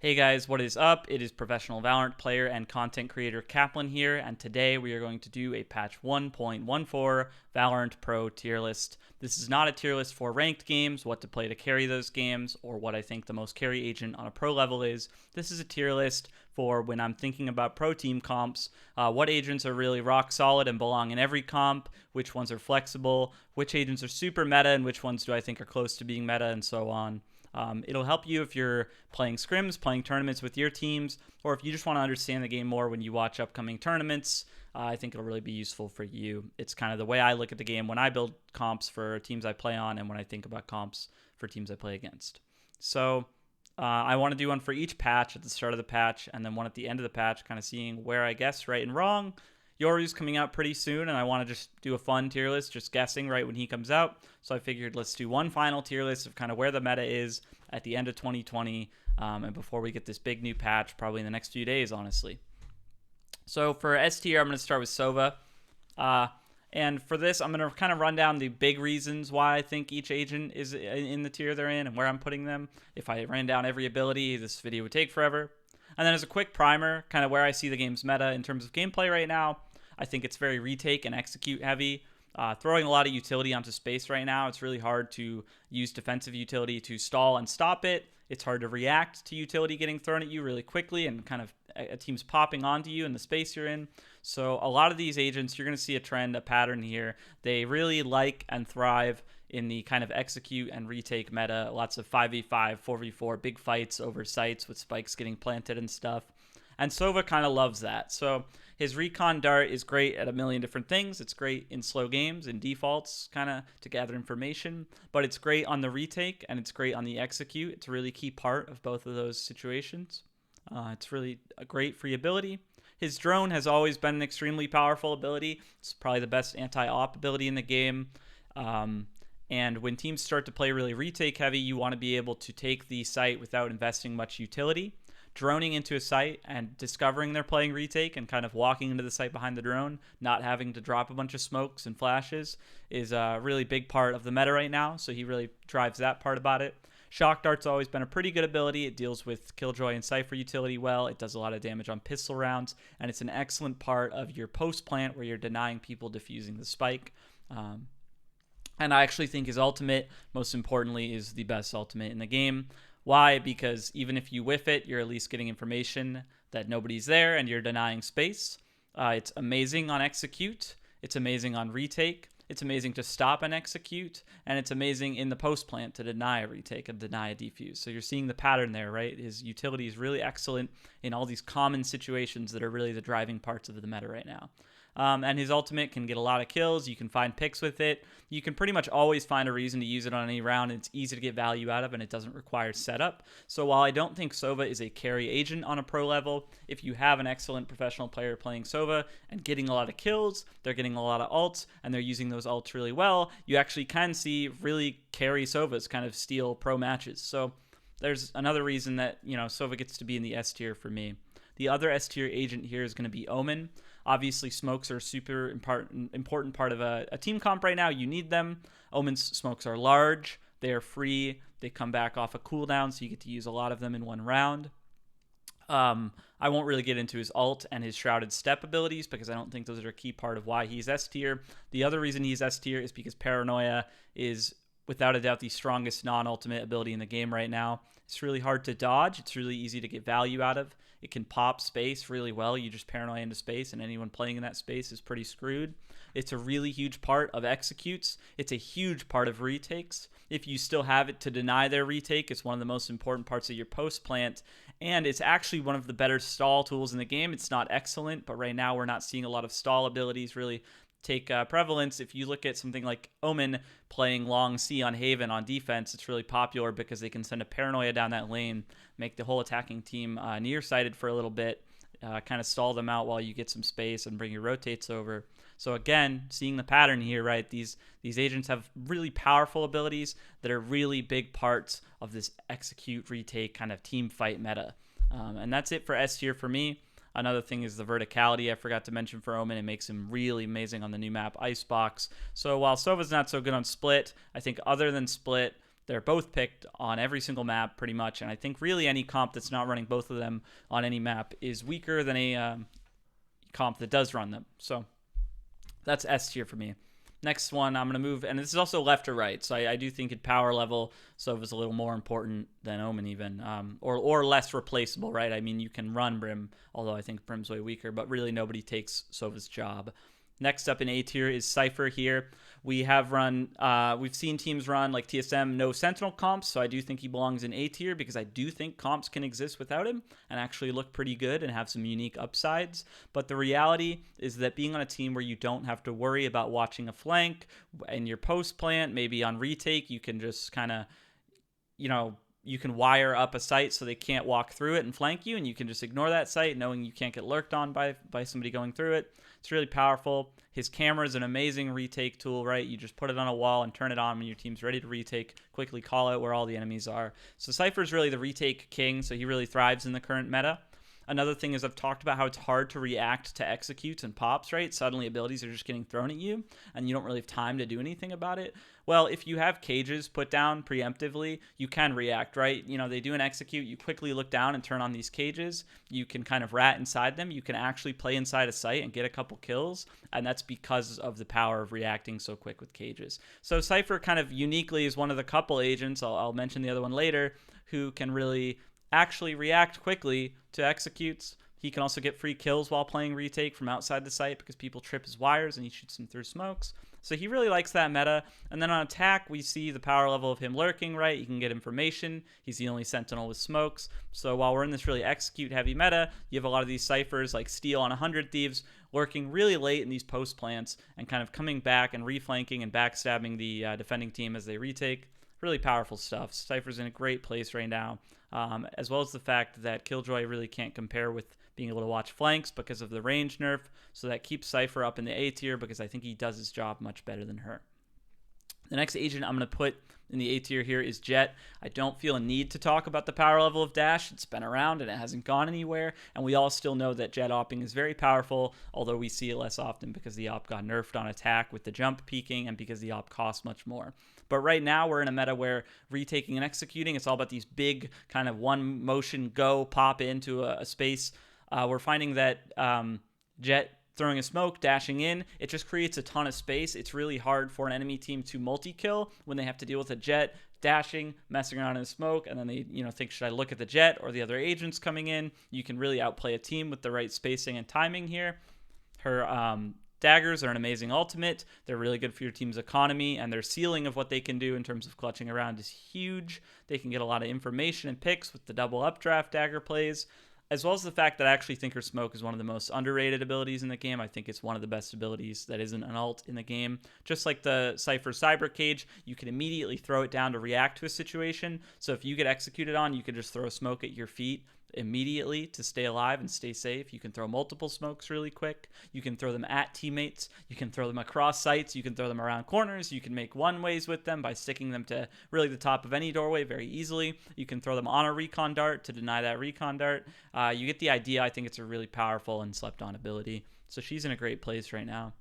Hey guys, what is up? It is professional Valorant player and content creator Kaplan here, and today we are going to do a patch 1.14 Valorant Pro tier list. This is not a tier list for ranked games, what to play to carry those games, or what I think the most carry agent on a pro level is. This is a tier list for when I'm thinking about pro team comps, what agents are really rock solid and belong in every comp, which ones are flexible, which agents are super meta, and which ones do I think are close to being meta, and so on. It'll help you if you're playing scrims, playing tournaments with your teams, or if you just want to understand the game more when you watch upcoming tournaments. I think it'll really be useful for you. It's kind of the way I look at the game when I build comps for teams I play on and when I think about comps for teams I play against. So I want to do one for each patch at the start of the patch and then one at the end of the patch, kind of seeing where I guess right and wrong. Yoru's coming out pretty soon, and I want to just do a fun tier list, just guessing right when he comes out. So I figured let's do one final tier list of kind of where the meta is at the end of 2020 and before we get this big new patch, probably in the next few days, honestly. So for S tier, I'm going to start with Sova. And for this, I'm going to kind of run down the big reasons why I think each agent is in the tier they're in and where I'm putting them. If I ran down every ability, this video would take forever. And then as a quick primer, kind of where I see the game's meta in terms of gameplay right now, I think it's very retake and execute heavy. Throwing a lot of utility onto space right now. It's really hard to use defensive utility to stall and stop it. It's hard to react to utility getting thrown at you really quickly and kind of a team's popping onto you in the space you're in. So a lot of these agents, you're going to see a trend, a pattern here. They really like and thrive in the kind of execute and retake meta. Lots of 5v5, 4v4, big fights over sites with spikes getting planted and stuff. And Sova kind of loves that. So his recon dart is great at a million different things. It's great in slow games, in defaults, kind of to gather information. But it's great on the retake, and it's great on the execute. It's a really key part of both of those situations. It's really a great free ability. His drone has always been an extremely powerful ability. It's probably the best anti-op ability in the game. And when teams start to play really retake heavy, you want to be able to take the site without investing much utility. Droning into a site and discovering they're playing retake and kind of walking into the site behind the drone, not having to drop a bunch of smokes and flashes, is a really big part of the meta right now. So he really drives that part about it. Shock Dart's always been a pretty good ability. It deals with Killjoy and Cypher utility well. It does a lot of damage on pistol rounds, and it's an excellent part of your post plant where you're denying people defusing the spike. And I actually think his ultimate, most importantly, is the best ultimate in the game. Why? Because even if you whiff it, you're at least getting information that nobody's there and you're denying space. It's amazing on execute. It's amazing on retake. It's amazing to stop and execute. And it's amazing in the post plant to deny a retake and deny a defuse. So you're seeing the pattern there, right? His utility is really excellent in all these common situations that are really the driving parts of the meta right now. And his ultimate can get a lot of kills. You can find picks with it. You can pretty much always find a reason to use it on any round. It's easy to get value out of, and it doesn't require setup. So while I don't think Sova is a carry agent on a pro level, if you have an excellent professional player playing Sova and getting a lot of kills, they're getting a lot of ults, and they're using those ults really well, you actually can see really carry Sovas kind of steal pro matches. So there's another reason that, Sova gets to be in the S tier for me. The other S tier agent here is going to be Omen. Obviously, smokes are a super important part of a team comp right now. You need them. Omen's smokes are large. They are free. They come back off a cooldown, so you get to use a lot of them in one round. I won't really get into his ult and his Shrouded Step abilities because I don't think those are a key part of why he's S tier. The other reason he's S tier is because Paranoia is, without a doubt, the strongest non-ultimate ability in the game right now. It's really hard to dodge. It's really easy to get value out of. It can pop space really well. You just paranoia into space, and anyone playing in that space is pretty screwed. It's a really huge part of executes. It's a huge part of retakes. If you still have it to deny their retake, it's one of the most important parts of your post plant, and it's actually one of the better stall tools in the game. It's not excellent, but right now we're not seeing a lot of stall abilities really take prevalence. If you look at something like Omen playing long C on Haven on defense, it's really popular because they can send a paranoia down that lane, make the whole attacking team nearsighted for a little bit, kind of stall them out while you get some space and bring your rotates over. So again, seeing the pattern here, right? These agents have really powerful abilities that are really big parts of this execute, retake kind of team fight meta. And that's it for S tier for me. Another thing is the verticality I forgot to mention for Omen. It makes him really amazing on the new map Icebox. So while Sova's not so good on Split, I think other than Split, They're both picked on every single map pretty much, and I think really any comp that's not running both of them on any map is weaker than a comp that does run them. So that's S tier for me. Next one, I'm going to move, and this is also left or right, so I do think at power level, Sova's a little more important than Omen even, or less replaceable, right? I mean, you can run Brim, although I think Brim's way weaker, but really nobody takes Sova's job. Next up in A tier is Cypher here. We have we've seen teams run like TSM no Sentinel comps, so I do think he belongs in A tier because I do think comps can exist without him and actually look pretty good and have some unique upsides. But the reality is that being on a team where you don't have to worry about watching a flank in your post plant, maybe on retake, you can just kind of, you can wire up a site so they can't walk through it and flank you, and you can just ignore that site knowing you can't get lurked on by somebody going through it. It's really powerful. His camera is an amazing retake tool, right? You just put it on a wall and turn it on when your team's ready to retake, quickly call out where all the enemies are. So Cypher's really the retake king, so he really thrives in the current meta. Another thing is I've talked about how it's hard to react to executes and pops, right? Suddenly abilities are just getting thrown at you, and you don't really have time to do anything about it. Well, if you have cages put down preemptively, you can react, right? They do an execute, you quickly look down and turn on these cages. You can kind of rat inside them. You can actually play inside a site and get a couple kills, and that's because of the power of reacting so quick with cages. So Cypher kind of uniquely is one of the couple agents, I'll mention the other one later, who can really actually react quickly to executes. He can also get free kills while playing retake from outside the site because people trip his wires and he shoots them through smokes. So he really likes that meta. And then on attack, we see the power level of him lurking, right? You can get information. He's the only sentinel with smokes. So while we're in this really execute heavy meta, you have a lot of these ciphers like Steel on 100 Thieves lurking really late in these post plants and kind of coming back and reflanking and backstabbing the defending team as they retake. Really powerful stuff. Cypher's in a great place right now, as well as the fact that Killjoy really can't compare with being able to watch flanks because of the range nerf, so that keeps Cypher up in the A tier because I think he does his job much better than her. The next agent I'm going to put in the A tier here is Jett. I don't feel a need to talk about the power level of Dash. It's been around and it hasn't gone anywhere, and we all still know that Jett opping is very powerful, although we see it less often because the op got nerfed on attack with the jump peaking and because the op costs much more. But right now we're in a meta where retaking and executing, it's all about these big kind of one motion go pop into a space. We're finding that Jett throwing a smoke, dashing in, it just creates a ton of space. It's really hard for an enemy team to multi-kill when they have to deal with a Jett dashing, messing around in smoke, and then they think, should I look at the Jett or the other agents coming in? You can really outplay a team with the right spacing and timing here. Her daggers are an amazing ultimate. They're really good for your team's economy, and their ceiling of what they can do in terms of clutching around is huge. They can get a lot of information and picks with the double updraft dagger plays, as well as the fact that I actually think her smoke is one of the most underrated abilities in the game. I think it's one of the best abilities that isn't an ult in the game. Just like the Cypher Cyber Cage, you can immediately throw it down to react to a situation. So if you get executed on, you can just throw a smoke at your feet immediately to stay alive and stay safe. You can throw multiple smokes really quick. You can throw them at teammates. You can throw them across sites. You can throw them around corners. You can make one-ways with them by sticking them to really the top of any doorway very easily. You can throw them on a recon dart to deny that recon dart. You get the idea. I think it's a really powerful and slept-on ability. So she's in a great place right now.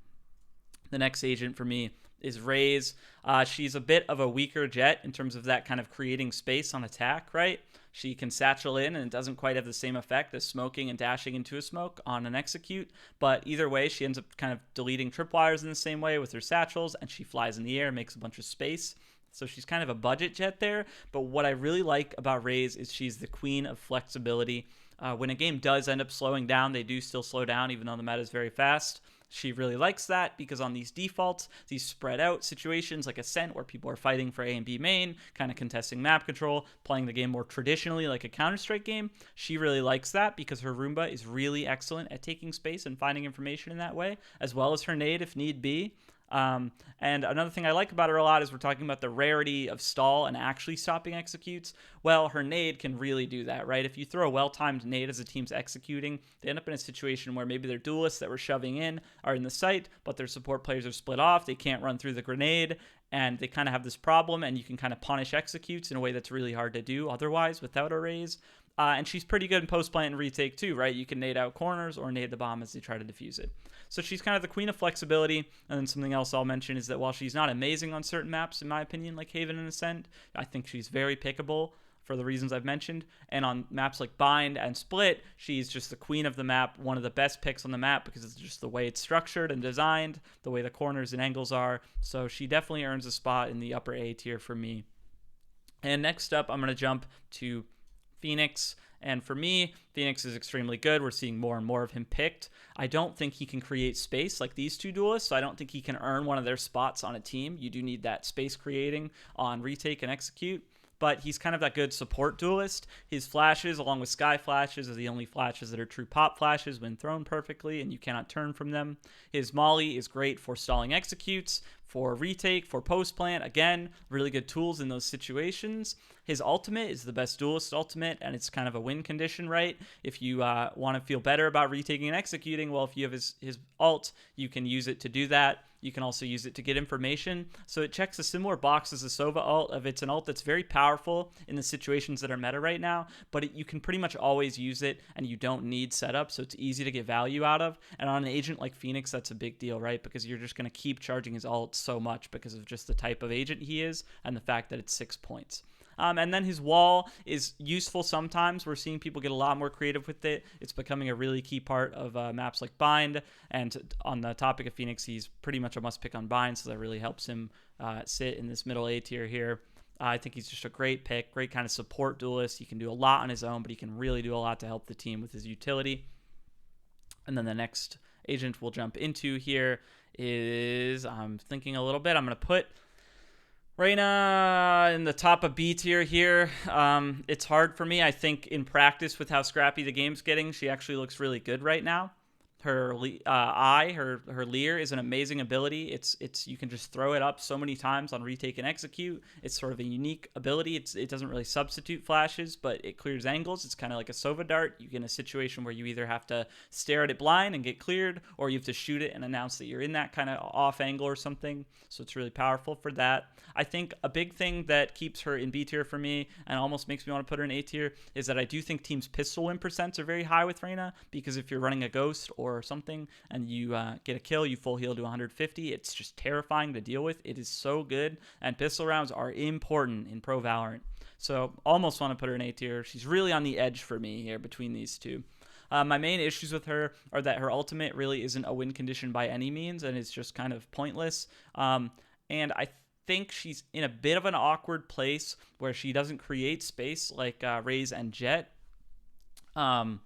The next agent for me is Raze. She's a bit of a weaker Jett in terms of that kind of creating space on attack, right? She can satchel in, and it doesn't quite have the same effect as smoking and dashing into a smoke on an execute. But either way, she ends up kind of deleting tripwires in the same way with her satchels, and she flies in the air, makes a bunch of space. So she's kind of a budget Jett there. But what I really like about Raze is she's the queen of flexibility. When a game does end up slowing down, they do still slow down, even though the meta is very fast. She really likes that because on these defaults, these spread out situations like Ascent where people are fighting for A and B main, kind of contesting map control, playing the game more traditionally like a Counter-Strike game, she really likes that because her Roomba is really excellent at taking space and finding information in that way, as well as her nade if need be. And another thing I like about her a lot is we're talking about the rarity of stall and actually stopping executes. Well, her nade can really do that, right? If you throw a well-timed nade as a team's executing, they end up in a situation where maybe their duelists that we're shoving in are in the site, but their support players are split off. They can't run through the grenade, and they kind of have this problem, and you can kind of punish executes in a way that's really hard to do otherwise without a Raze. And she's pretty good in post plant and retake too, right? You can nade out corners or nade the bomb as they try to defuse it. So she's kind of the queen of flexibility. And then something else I'll mention is that while she's not amazing on certain maps, in my opinion, like Haven and Ascent, I think she's very pickable for the reasons I've mentioned. And on maps like Bind and Split, she's just the queen of the map, one of the best picks on the map because it's just the way it's structured and designed, the way the corners and angles are. So she definitely earns a spot in the upper A tier for me. And next up, I'm going to jump to Phoenix. And for me, Phoenix is extremely good. We're seeing more and more of him picked. I don't think he can create space like these two duelists, so I don't think he can earn one of their spots on a team. You do need that space creating on retake and execute. But he's kind of that good support duelist. His flashes, along with Skye flashes, are the only flashes that are true pop flashes when thrown perfectly, and you cannot turn from them. His molly is great for stalling executes, for retake, for post plant. Again, really good tools in those situations. His ultimate is the best duelist ultimate, and it's kind of a win condition, right? If you want to feel better about retaking and executing, well, if you have his ult, you can use it to do that. You can also use it to get information. So it checks a similar box as the Sova ult. It's an ult that's very powerful in the situations that are meta right now, but you can pretty much always use it and you don't need setup, so it's easy to get value out of. And on an agent like Phoenix, that's a big deal, right? Because you're just going to keep charging his ult so much because of just the type of agent he is and the fact that it's 6 points. And then his wall is useful sometimes. We're seeing people get a lot more creative with it. It's becoming a really key part of maps like Bind. And on the topic of Phoenix, he's pretty much a must-pick on Bind, so that really helps him sit in this middle A tier here. I think he's just a great pick, great kind of support duelist. He can do a lot on his own, but he can really do a lot to help the team with his utility. And then the next agent we'll jump into here is, I'm thinking a little bit, I'm going to put Reyna in the top of B tier here. It's hard for me. I think in practice with how scrappy the game's getting, she actually looks really good right now. Her her Leer is an amazing ability. It's you can just throw it up so many times on retake and execute. It's sort of a unique ability. It doesn't really substitute flashes, but it clears angles. It's kind of like a Sova dart. You get in a situation where you either have to stare at it blind and get cleared, or you have to shoot it and announce that you're in that kind of off angle or something. So it's really powerful for that. I think a big thing that keeps her in B tier for me and almost makes me want to put her in A tier is that I do think teams' pistol win percents are very high with Reyna, because if you're running a ghost or something and you get a kill, you full heal to 150, it's just terrifying to deal with. It is so good, and pistol rounds are important in Pro Valorant. So almost want to put her in A tier. She's really on the edge for me here between these two. My main issues with her are that her ultimate really isn't a win condition by any means, and it's just kind of pointless. And I think she's in a bit of an awkward place where she doesn't create space like Raze and Jett. And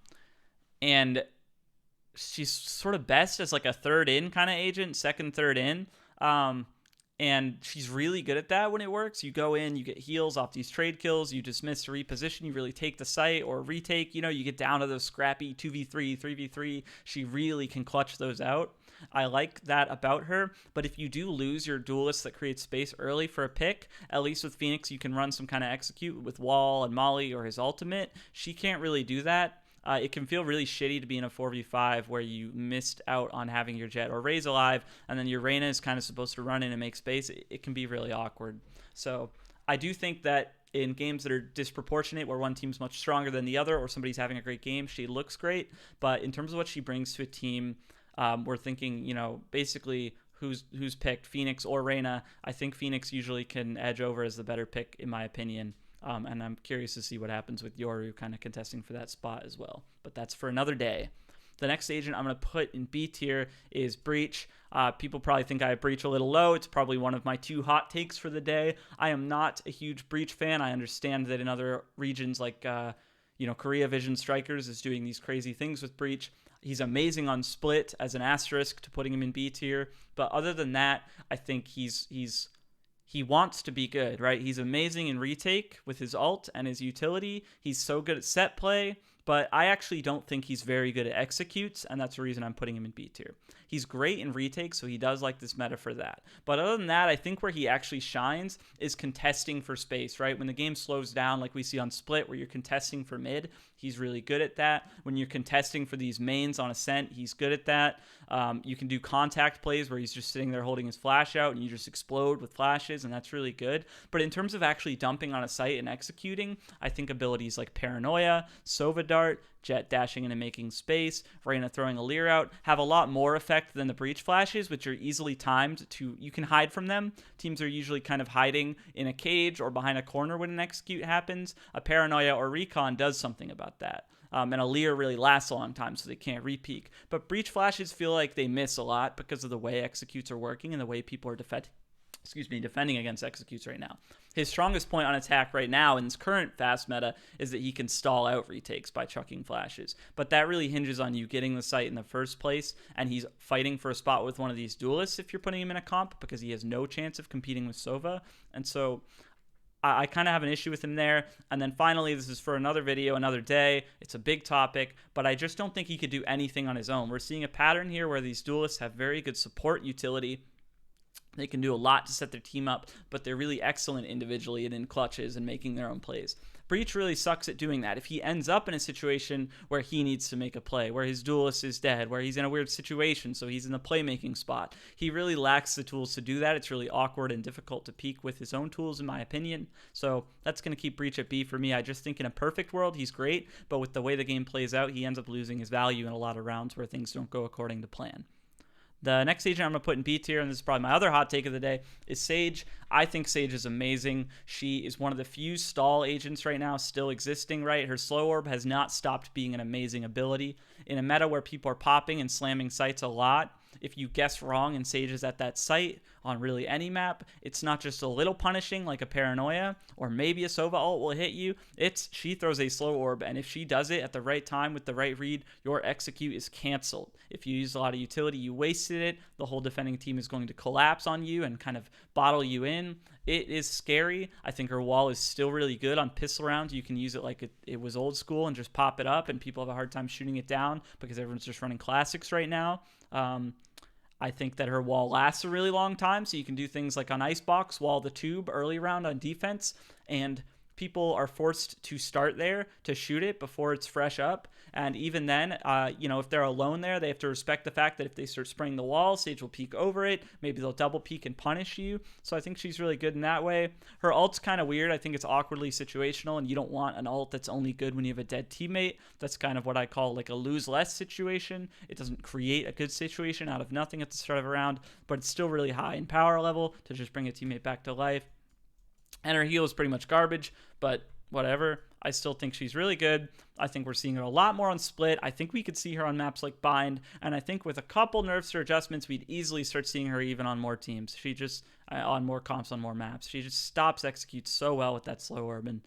she's sort of best as like a third in kind of agent, second, third in. And she's really good at that when it works. You go in, you get heals off these trade kills, you dismiss to reposition, you really take the site or retake, you get down to those scrappy 2v3, 3v3. She really can clutch those out. I like that about her, but if you do lose your duelist that creates space early for a pick, at least with Phoenix you can run some kind of execute with Wall and Molly or his ultimate. She can't really do that. It can feel really shitty to be in a 4v5 where you missed out on having your Jett or Raze alive, and then your Reyna is kind of supposed to run in and make space. It can be really awkward. So I do think that in games that are disproportionate, where one team's much stronger than the other, or somebody's having a great game, she looks great. But in terms of what she brings to a team, we're thinking, basically who's picked, Phoenix or Reyna. I think Phoenix usually can edge over as the better pick, in my opinion. And I'm curious to see what happens with Yoru kind of contesting for that spot as well. But that's for another day. The next agent I'm going to put in B tier is Breach. People probably think I have Breach a little low. It's probably one of my 2 hot takes for the day. I am not a huge Breach fan. I understand that in other regions like, Korea Vision Strikers is doing these crazy things with Breach. He's amazing on Split as an asterisk to putting him in B tier. But other than that, I think he wants to be good, right? He's amazing in retake with his ult and his utility. He's so good at set play, but I actually don't think he's very good at executes, and that's the reason I'm putting him in B tier. He's great in retakes, so he does like this meta for that. But other than that, I think where he actually shines is contesting for space, right? When the game slows down, like we see on Split, where you're contesting for mid, he's really good at that. When you're contesting for these mains on Ascent, he's good at that. You can do contact plays where he's just sitting there holding his flash out and you just explode with flashes, and that's really good. But in terms of actually dumping on a site and executing, I think abilities like Paranoia, Sova Dart, Jett dashing in and making space, Reyna throwing a Leer out have a lot more effect than the breach flashes, which are easily timed to, you can hide from them. Teams are usually kind of hiding in a cage or behind a corner when an execute happens. A Paranoia or Recon does something about that. And a Leer really lasts a long time, so they can't re-peek. But breach flashes feel like they miss a lot because of the way executes are working and the way people are defending against executes right now. His strongest point on attack right now in this current fast meta is that he can stall out retakes by chucking flashes. But that really hinges on you getting the site in the first place, and he's fighting for a spot with one of these duelists if you're putting him in a comp, because he has no chance of competing with Sova. And so I kind of have an issue with him there. And then finally, this is for another video, another day. It's a big topic, but I just don't think he could do anything on his own. We're seeing a pattern here where these duelists have very good support utility. They can do a lot to set their team up, but they're really excellent individually and in clutches and making their own plays. Breach really sucks at doing that. If he ends up in a situation where he needs to make a play, where his duelist is dead, where he's in a weird situation, so he's in the playmaking spot, he really lacks the tools to do that. It's really awkward and difficult to peak with his own tools, in my opinion. So that's going to keep Breach at B for me. I just think in a perfect world, he's great, but with the way the game plays out, he ends up losing his value in a lot of rounds where things don't go according to plan. The next agent I'm going to put in B tier, and this is probably my other hot take of the day, is Sage. I think Sage is amazing. She is one of the few stall agents right now still existing, right? Her slow orb has not stopped being an amazing ability. In a meta where people are popping and slamming sites a lot, if you guess wrong and Sage is at that site on really any map, it's not just a little punishing like a Paranoia or maybe a Sova ult will hit you. It's she throws a slow orb, and if she does it at the right time with the right read, your execute is canceled. If you use a lot of utility, you wasted it. The whole defending team is going to collapse on you and kind of bottle you in. It is scary. I think her wall is still really good on pistol rounds. You can use it like it was old school and just pop it up, and people have a hard time shooting it down because everyone's just running classics right now. I think that her wall lasts a really long time, so you can do things like on Icebox, wall the tube early round on defense, and people are forced to start there to shoot it before it's fresh up. And even then, if they're alone there, they have to respect the fact that if they start spraying the wall, Sage will peek over it. Maybe they'll double peek and punish you. So I think she's really good in that way. Her ult's kind of weird. I think it's awkwardly situational, and you don't want an ult that's only good when you have a dead teammate. That's kind of what I call like a lose less situation. It doesn't create a good situation out of nothing at the start of a round, but it's still really high in power level to just bring a teammate back to life. And her heal is pretty much garbage, but whatever. I still think she's really good. I think we're seeing her a lot more on Split. I think we could see her on maps like Bind, and I think with a couple nerfs or adjustments, we'd easily start seeing her even on more teams. She just, on more comps, on more maps. She just stops executes so well with that slow orb, and,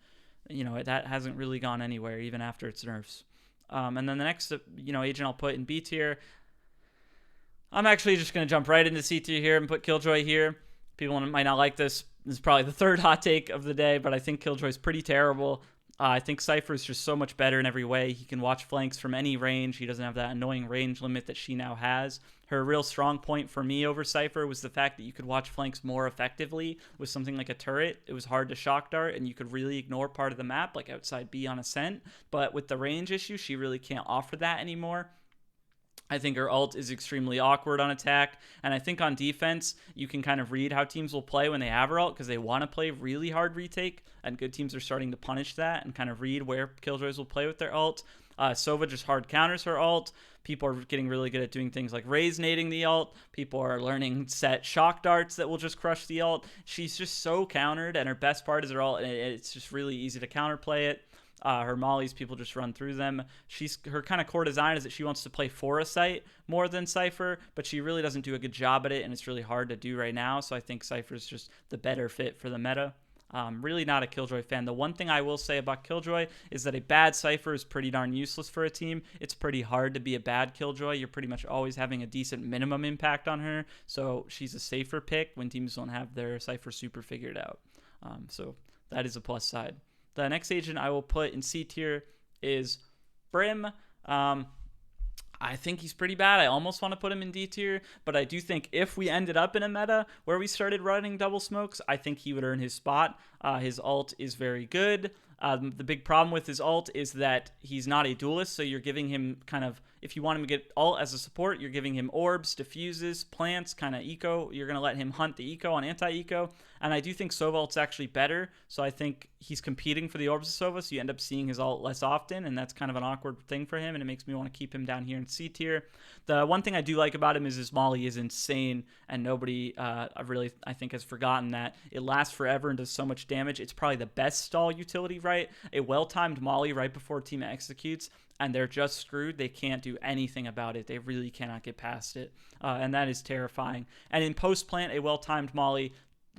that hasn't really gone anywhere even after its nerfs. And then the next, agent I'll put in B tier, I'm actually just going to jump right into C tier here and put Killjoy here. People might not like this. This is probably the third hot take of the day, but I think Killjoy is pretty terrible. I think Cypher is just so much better in every way. He can watch flanks from any range. He doesn't have that annoying range limit that she now has. Her real strong point for me over Cypher was the fact that you could watch flanks more effectively with something like a turret. It was hard to shock dart, and you could really ignore part of the map, like outside B on Ascent. But with the range issue, she really can't offer that anymore. I think her ult is extremely awkward on attack, and I think on defense, you can kind of read how teams will play when they have her ult because they want to play really hard retake, and good teams are starting to punish that and kind of read where Killjoys will play with their ult. Sova just hard counters her ult. People are getting really good at doing things like Raze nading the ult. People are learning set shock darts that will just crush the ult. She's just so countered, and her best part is her ult, and it's just really easy to counterplay it. Her mollies, people just run through them. Her kind of core design is that she wants to play for a site more than Cypher, but she really doesn't do a good job at it, and it's really hard to do right now. So I think Cypher's just the better fit for the meta. Really not a Killjoy fan. The one thing I will say about Killjoy is that a bad Cypher is pretty darn useless for a team. It's pretty hard to be a bad Killjoy. You're pretty much always having a decent minimum impact on her, so she's a safer pick when teams don't have their Cypher super figured out. So that is a plus side. The next agent I will put in C tier is Brim, I think he's pretty bad. I almost want to put him in D tier, but I do think if we ended up in a meta where we started running double smokes, I think he would earn his spot. His ult is very good. The big problem with his ult is that he's not a duelist, so you're giving him kind of, if you want him to get ult as a support, you're giving him orbs, diffuses, plants, kind of eco. You're going to let him hunt the eco on anti-eco, and I do think Sova ult's actually better, so I think he's competing for the orbs of Sova, so you end up seeing his ult less often, and that's kind of an awkward thing for him, and it makes me want to keep him down here in C tier. The one thing I do like about him is his molly is insane, and nobody I think has forgotten that. It lasts forever and does so much damage. It's probably the best stall utility, right? A well-timed molly right before team executes, and they're just screwed. They can't do anything about it. They really cannot get past it, and that is terrifying. And in post-plant, a well-timed molly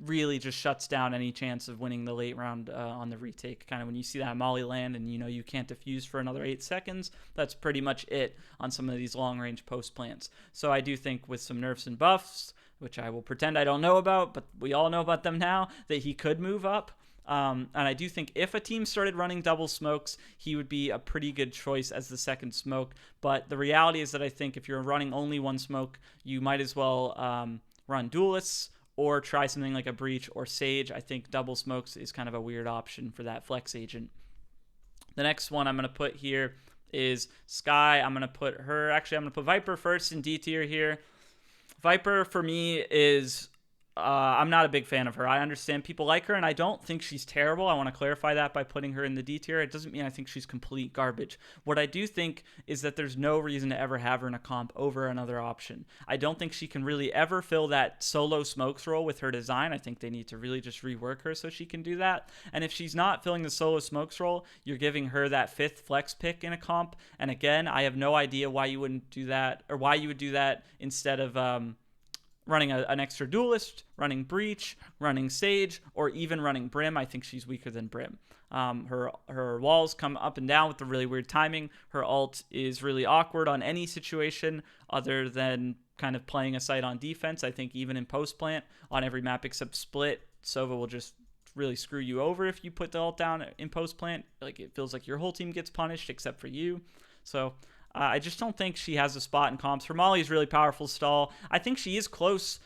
really just shuts down any chance of winning the late round on the retake. Kind of when you see that molly land and you know you can't defuse for another 8 seconds, that's pretty much it on some of these long-range post-plants. So I do think with some nerfs and buffs, which I will pretend I don't know about, but we all know about them now, that he could move up. And I do think if a team started running double smokes, he would be a pretty good choice as the second smoke. But the reality is that I think if you're running only one smoke, you might as well run duelists or try something like a breach or sage. I think double smokes is kind of a weird option for that flex agent. The next one I'm going to put here is Skye. I'm going to put her, actually I'm going to put Viper first in D tier here. Viper for me is, I'm not a big fan of her. I understand people like her, and I don't think she's terrible. I want to clarify that by putting her in the D tier. It doesn't mean I think she's complete garbage. What I do think is that there's no reason to ever have her in a comp over another option. I don't think she can really ever fill that solo smokes role with her design. I think they need to really just rework her so she can do that. And if she's not filling the solo smokes role, you're giving her that 5th flex pick in a comp. And again, I have no idea why you wouldn't do that, or why you would do that instead of running an extra duelist, running breach, running sage, or even running Brim. I think she's weaker than Brim. Her walls come up and down with the really weird timing. Her ult is really awkward on any situation other than kind of playing a site on defense. I think even in post plant, on every map except split, Sova will just really screw you over if you put the ult down in post plant. Like, it feels like your whole team gets punished except for you. So I just don't think she has a spot in comps. Her molly is really powerful stall. I think she is close.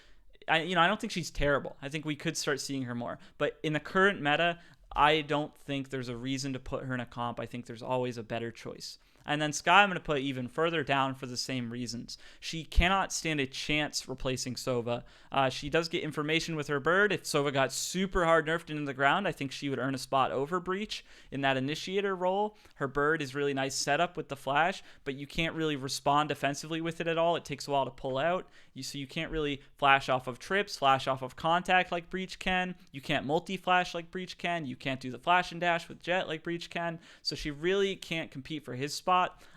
I don't think she's terrible. I think we could start seeing her more. But in the current meta, I don't think there's a reason to put her in a comp. I think there's always a better choice. And then Skye I'm going to put even further down for the same reasons. She cannot stand a chance replacing Sova. She does get information with her bird. If Sova got super hard nerfed into the ground, I think she would earn a spot over Breach in that initiator role. Her bird is really nice setup with the flash, but you can't really respond defensively with it at all. It takes a while to pull out. So you can't really flash off of trips, flash off of contact like Breach can. You can't multi-flash like Breach can. You can't do the flash and dash with Jett like Breach can. So she really can't compete for his spot.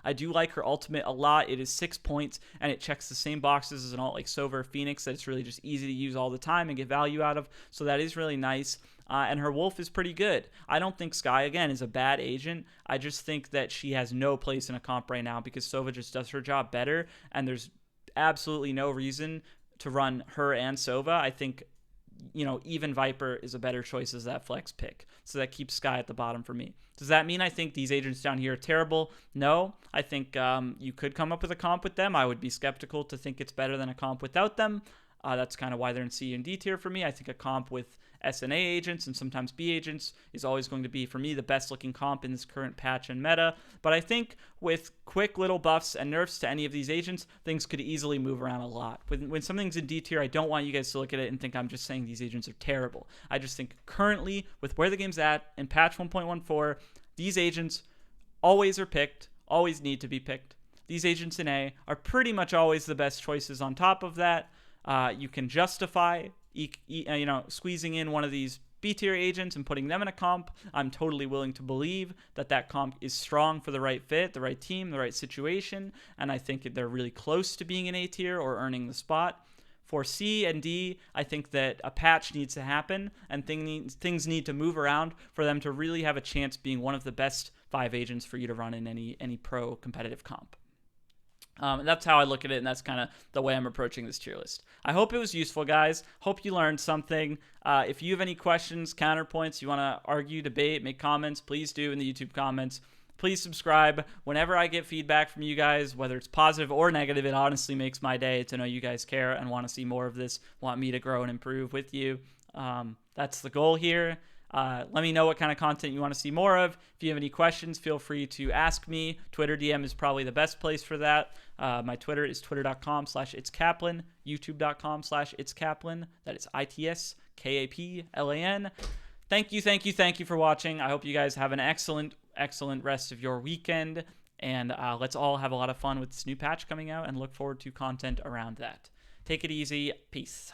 I do like her ultimate a lot. It is 6 points, and it checks the same boxes as an ult like Sova or Phoenix that it's really just easy to use all the time and get value out of. So that is really nice. And her wolf is pretty good. I don't think Skye, again, is a bad agent. I just think that she has no place in a comp right now because Sova just does her job better, and there's absolutely no reason to run her and Sova. I think, even Viper is a better choice as that flex pick. So that keeps Skye at the bottom for me. Does that mean I think these agents down here are terrible? No. I think you could come up with a comp with them. I would be skeptical to think it's better than a comp without them. That's kind of why they're in C and D tier for me. I think a comp with SNA agents and sometimes B agents is always going to be, for me, the best looking comp in this current patch and meta. But I think with quick little buffs and nerfs to any of these agents, things could easily move around a lot. When something's in D tier, I don't want you guys to look at it and think I'm just saying these agents are terrible. I just think currently, with where the game's at in patch 1.14, these agents always are picked, always need to be picked. These agents in A are pretty much always the best choices. On top of that, you can justify squeezing in one of these B-tier agents and putting them in a comp. I'm totally willing to believe that comp is strong for the right fit, the right team, the right situation, and I think they're really close to being an A-tier or earning the spot. For C and D, I think that a patch needs to happen and things need to move around for them to really have a chance being one of the best 5 agents for you to run in any pro competitive comp. That's how I look at it, and that's kind of the way I'm approaching this tier list. I hope it was useful, guys. Hope you learned something. If you have any questions, counterpoints, you want to argue, debate, make comments, please do in the YouTube comments. Please subscribe. Whenever I get feedback from you guys, whether it's positive or negative, it honestly makes my day to know you guys care and want to see more of this, want me to grow and improve with you. That's the goal here. Let me know what kind of content you want to see more of. If you have any questions, feel free to ask me. Twitter DM is probably the best place for that. My Twitter is twitter.com/itskaplan, youtube.com/itskaplan. That is ITSKAPLAN. Thank you for watching. I hope you guys have an excellent rest of your weekend. And let's all have a lot of fun with this new patch coming out and look forward to content around that. Take it easy. Peace.